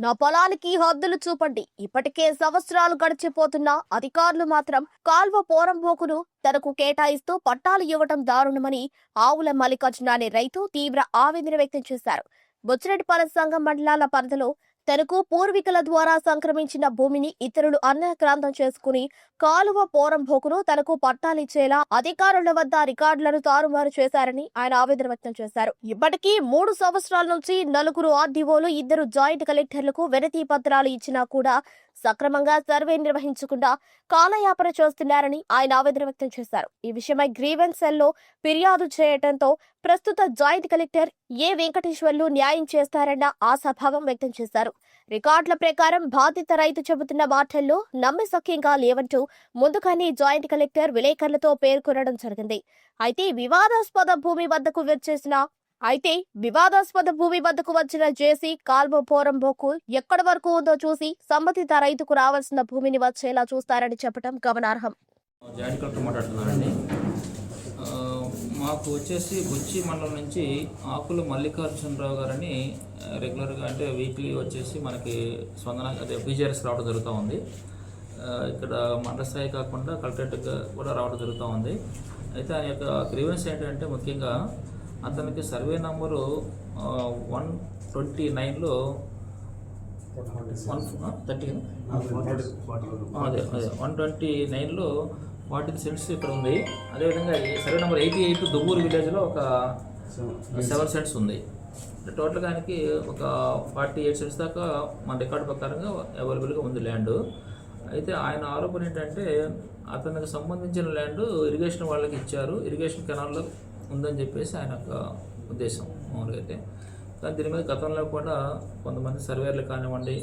నా పొలానికి హద్దులు చూపండి. ఇప్పటికే సంవత్సరాలు గడిచిపోతున్నా అధికారులు మాత్రం కాల్వ పోరంబోకును తనకు కేటాయిస్తూ పట్టాలు ఇవ్వడం దారుణమని ఆవుల మల్లికార్జున అనే రైతు తీవ్ర ఆవేదన వ్యక్తం చేశారు. బుచ్చిరెడ్డిపాలెం సంఘం మండలాల పరిధిలో తనకు పూర్వీకుల ద్వారా సంక్రమించిన భూమిని ఇతరులు అన్యాక్రాంతం చేసుకుని కాలువ పోరంబోకును తనకు పట్టాలిచ్చేలా అధికారుల వద్ద రికార్డులను తారుమారు చేశారని ఆయన ఆవేదన వ్యక్తం చేశారు. ఇప్పటికీ 3 సంవత్సరాల నుంచి 4 ఆర్డీఓలు 2 జాయింట్ కలెక్టర్లకు వినతి పత్రాలు ఇచ్చినా కూడా సక్రమంగా సర్వే నిర్వహించకుండా కాలయాపన చేస్తున్నారని ఆయన ఆవేదన వ్యక్తం చేశారు. ఈ విషయమై గ్రీవెన్స్ సెల్లో ఫిర్యాదు చేయడంతో ప్రస్తుత జాయింట్ కలెక్టర్ ఏ వెంకటేశ్వర్లు న్యాయం చేస్తారన్న ఆశాభావం వ్యక్తం చేశారు. రికార్డుల ప్రకారం బాధిత రైతు చెబుతున్న మాటల్లో నమ్మశక్యంగా లేవంటూ ముందుగానే జాయింట్ కలెక్టర్ విలేకరులతో పేర్కొనడం జరిగింది. అయితే వివాదాస్పద భూమి వద్దకు వచ్చిన జేసీ కాల్వ పోరంబోకు ఎక్కడి వరకు ఉందో చూసి సంబంధిత రైతుకు రావాల్సిన భూమిని వచ్చేలా చూస్తారని చెప్పడం గమనార్హం. జాయింట్ కలెక్టర్ మాట్లాడుతున్నారండి. మాకు వచ్చేసి బుచ్చి మండలం నుంచి ఆకుల మల్లికార్జునరావు గారని రెగ్యులర్గా అంటే వీక్లీ వచ్చేసి మనకి స్పందన అదే పీజీఆర్ఎస్ రావడం జరుగుతూ ఉంది. ఇక్కడ మండల స్థాయి కాకుండా కలెక్టరేట్గా కూడా రావడం జరుగుతూ ఉంది. అయితే ఆయన యొక్క గ్రీవెన్స్ ఏంటంటే ముఖ్యంగా అతనికి సర్వే నంబరు 129లో 129లో 40 సెంట్స్ ఇక్కడ ఉంది. అదేవిధంగా సర్వే నెంబర్ 88 దువ్వూరు విలేజ్లో ఒక 7 సెంట్స్ ఉంది. టోటల్గా ఆయనకి ఒక 48 సెంట్స్ దాకా మన రికార్డు ప్రకారంగా అవైలబుల్గా ఉంది ల్యాండ్. అయితే ఆయన ఆరోపణ ఏంటంటే అతనికి సంబంధించిన ల్యాండ్ ఇరిగేషన్ వాళ్ళకి ఇచ్చారు, ఇరిగేషన్ కెనాల్లో ఉందని చెప్పేసి ఆయన యొక్క ఉద్దేశం మామూలుగా అయితే. కానీ దీని మీద గతంలో కూడా కొంతమంది సర్వేర్లు కానివ్వండి,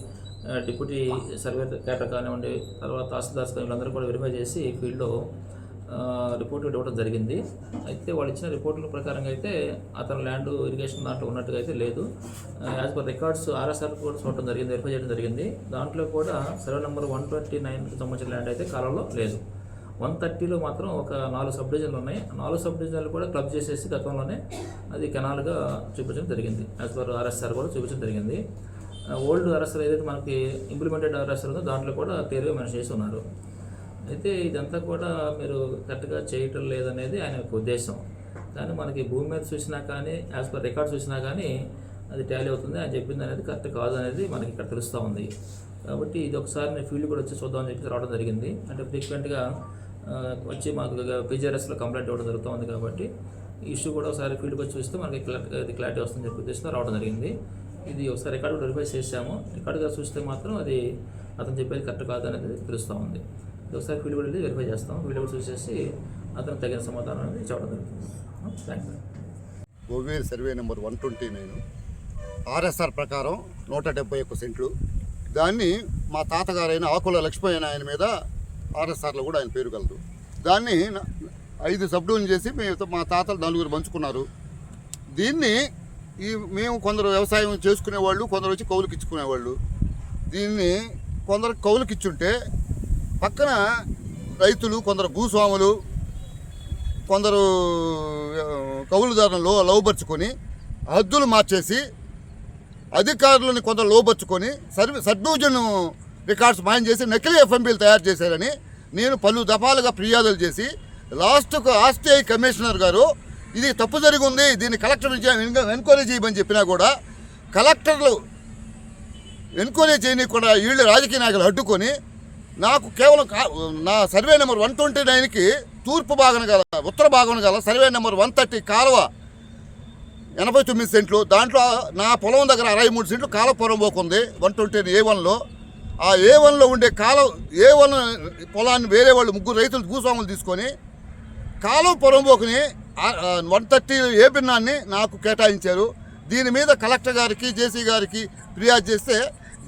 డిప్యూటీ సర్వేర్ క్యాటర్ కానివ్వండి, తర్వాత తహసీల్దార్స్ వీళ్ళందరూ కూడా వెరిఫై చేసి ఫీల్డ్లో రిపోర్ట్లు ఇవ్వడం జరిగింది. అయితే వాళ్ళు ఇచ్చిన రిపోర్టుల ప్రకారంగా అయితే అతని ల్యాండ్ ఇరిగేషన్ దాంట్లో ఉన్నట్టుగా అయితే లేదు. యాజ్ పర్ రికార్డ్స్ ఆర్ఎస్ఆర్ కూడా చూడటం జరిగింది, వెరిఫై చేయడం జరిగింది. దాంట్లో కూడా సర్వే నెంబర్ 129కి సంబంధించిన ల్యాండ్ అయితే కాలంలో లేదు. 130లో మాత్రం ఒక 4 సబ్ డివిజన్లు ఉన్నాయి. 4 సబ్ డివిజన్లు కూడా క్లబ్ చేసేసి గతంలోనే అది కెనాల్గా చూపించడం జరిగింది. యాజ్ పర్ ఆర్ఎస్ఆర్ కూడా చూపించడం జరిగింది. ఓల్డ్ ఆర్ఎస్ఆర్ ఏదైతే మనకి ఇంప్లిమెంటెడ్ ఆర్ఎస్ఆర్ ఉందో దాంట్లో కూడా క్లియర్గా మెన్షన్ చేసి ఉన్నారు. అయితే ఇదంతా కూడా మీరు కరెక్ట్గా చేయటం లేదనేది ఆయన యొక్క ఉద్దేశం. కానీ మనకి భూమి మీద చూసినా కానీ యాజ్ పర్ రికార్డ్ చూసినా కానీ అది టాలీ అవుతుంది. ఆయన చెప్పింది అనేది కరెక్ట్ కాదు అనేది మనకి ఇక్కడ తెలుస్తూ ఉంది. కాబట్టి ఇది ఒకసారి నేను ఫీల్డ్ కూడా వచ్చి చూద్దామని చెప్పి రావడం జరిగింది. అంటే ఫ్రీక్వెంట్గా వచ్చి మాకు పీజీఆర్ఎస్లో కంప్లైంట్ ఇవ్వడం జరుగుతూ ఉంది. కాబట్టి ఈ ఇష్యూ కూడా ఒకసారి ఫీల్డ్కి వచ్చి చూస్తే మనకి క్లారిటీ వస్తుందని చెప్పి ఉద్దేశంతో రావడం జరిగింది. ఇది ఒకసారి రికార్డు కూడా వెరిఫై చేసాము. రికార్డుగా చూస్తే మాత్రం అది అతను చెప్పేది కరెక్ట్ కాదు అనేది తెలుస్తూ ఉంది. ఒకసారి ఫీల్డ్ కూడా వెళ్ళి వెరిఫై చేస్తాం. ఫీల్డ్ కూడా చూసేసి అతను తగిన సమాధానం అనేది చెప్పడం జరుగుతుంది. Thank you. Goveru survey number 129 RSR ప్రకారం 171 సెంట్లు. దాన్ని మా తాతగారైన ఆకుల లక్ష్మయ్య ఆయన మీద ఆర్ఎస్ఆర్లో కూడా ఆయన పేరు కలదు. దాన్ని 5 సబ్ డివిజన్ చేసి మా తాతలు 4 పంచుకున్నారు. దీన్ని మేము కొందరు వ్యవసాయం చేసుకునేవాళ్ళు, కొందరు వచ్చి కౌలుకి ఇచ్చుకునేవాళ్ళు. దీన్ని కొందరు కౌలుకి ఇచ్చుంటే పక్కన రైతులు, కొందరు భూస్వాములు, కొందరు కౌలుదారులను లోబర్చుకొని హద్దులు మార్చేసి అధికారులను కొందరు లోబర్చుకొని సబ్ డివిజన్ రికార్డ్స్ మాయం చేసి నకిలీ ఎఫ్ఎంబీలు తయారు చేశారని నేను పలు దఫాలుగా ఫిర్యాదులు చేసి లాస్ట్కు ఆర్టీఐ కమిషనర్ గారు ఇది తప్పు జరిగి ఉంది, దీన్ని కలెక్టర్ ఎంక్వైరీ చేయమని చెప్పినా కూడా కలెక్టర్లు ఎంక్వైరీ చేయకుండా వీళ్ళు రాజకీయ నాయకులు అడ్డుకొని నాకు కేవలం నా సర్వే నెంబర్ 129కి తూర్పు భాగం గల ఉత్తర భాగం గల సర్వే నెంబర్ 130 కాలువ 89 సెంట్లు, దాంట్లో నా పొలం దగ్గర 63 సెంట్లు కాలువ పోరంబోకుంది 129 A1లో. ఆ A1లో ఉండే A1 పొలాన్ని వేరే వాళ్ళు 3 రైతులు భూస్వాములు తీసుకొని కాలువ పొరంబోకుని 130 ఏ భిన్నాన్ని నాకు కేటాయించారు. దీని మీద కలెక్టర్ గారికి, జేసీ గారికి ఫిర్యాదు చేస్తే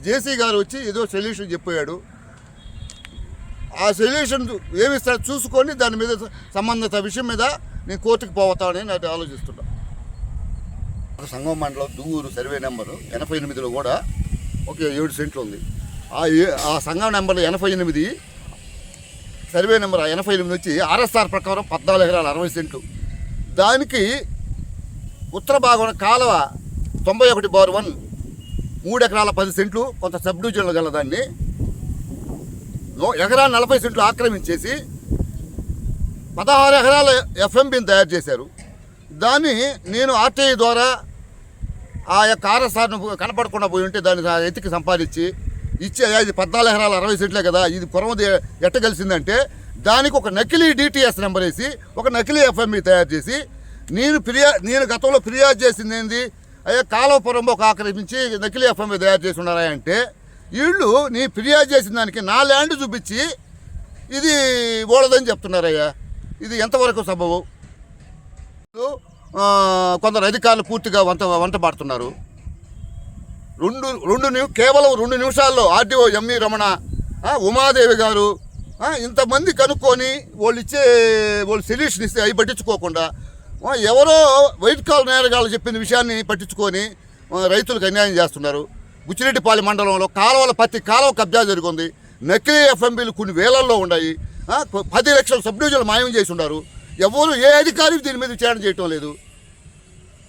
జేసీ గారు వచ్చి ఏదో సొల్యూషన్ చెప్పాడు. ఆ సొల్యూషన్ ఏమిస్తాడో చూసుకొని దాని మీద సంబంధిత విషయం మీద నేను కోర్టుకు పోతానని నేను ఆలోచిస్తున్నాను. సంగం మండలం దువ్వూరు సర్వే నెంబరు 88లో కూడా ఒక 7 సెంట్లు ఉంది. ఆ సంఘం నెంబర్ 88 సర్వే నెంబర్ 88 వచ్చి ఆర్ఎస్ఆర్ ప్రకారం 14 ఎకరాల 60 సెంట్లు. దానికి ఉత్తర భాగం కాలువ 91/1 3 ఎకరాల 10 సెంట్లు కొంత సబ్ డివిజన్లో గల దాన్ని ఎకరా 40 సెంట్లు ఆక్రమించేసి 16 ఎకరాల ఎఫ్ఎంబిని తయారు చేశారు. దాన్ని నేను ఆర్టీఐ ద్వారా ఆ యొక్క ఆర్ఎస్ఆర్ను కనపడకుండా పోయి ఉంటే దాన్ని ఎత్తికి సంపాదించి ఇచ్చి ఇది 14 ఎకరాల 60 సెంట్లే కదా, ఇది పొరమది ఎట్ట కలిసిందంటే దానికి ఒక నకిలీ డిటిఎస్ నెంబర్ వేసి ఒక నకిలీ ఎఫ్ఎంబి తయారు చేసి నేను గతంలో ఫిర్యాదు చేసింది ఏంది, అయ్యా కాలువ పొరంబోకు ఆక్రమించి నకిలీ ఎఫ్ఎంబి తయారు చేసి ఉన్నారా అంటే వీళ్ళు నీ ఫిర్యాదు చేసిన దానికి నా ల్యాండ్ చూపించి ఇది ఓడదని చెప్తున్నారయ్యా. ఇది ఎంతవరకు సంభవం? కొందరు అధికారులు పూర్తిగా వంట పాడుతున్నారు. కేవలం 2 నిమిషాల్లో ఆర్డీఓ ఎంఈ రమణ, ఉమాదేవి గారు ఇంతమంది కనుక్కొని వాళ్ళు సొల్యూషన్ ఇస్తే అవి పట్టించుకోకుండా ఎవరో వైట్ కాల్ నేరగాళ్ళు చెప్పిన విషయాన్ని పట్టించుకొని రైతులకు అన్యాయం చేస్తున్నారు. బుచ్చిరెడ్డిపాలెం మండలంలో ప్రతి కాలువ కబ్జా జరిగింది. నకిలీ ఎఫ్ఎంబీలు కొన్ని వేలల్లో ఉన్నాయి. 10 లక్షల సబ్ డివిజన్లు మాయం చేసి ఉన్నారు. ఎవరు ఏ అధికారి దీని మీద విచారణ చేయటం లేదు.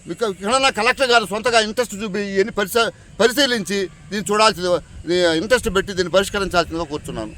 మీకు ఇక్కడ కలెక్టర్ గారు సొంతగా ఇంట్రెస్ట్ చూపి ఇవన్నీ పరిశీలించి దీన్ని చూడాల్సింది, ఇంట్రెస్ట్ పెట్టి దీన్ని పరిష్కరించాల్సిందిగా కూర్చున్నాను.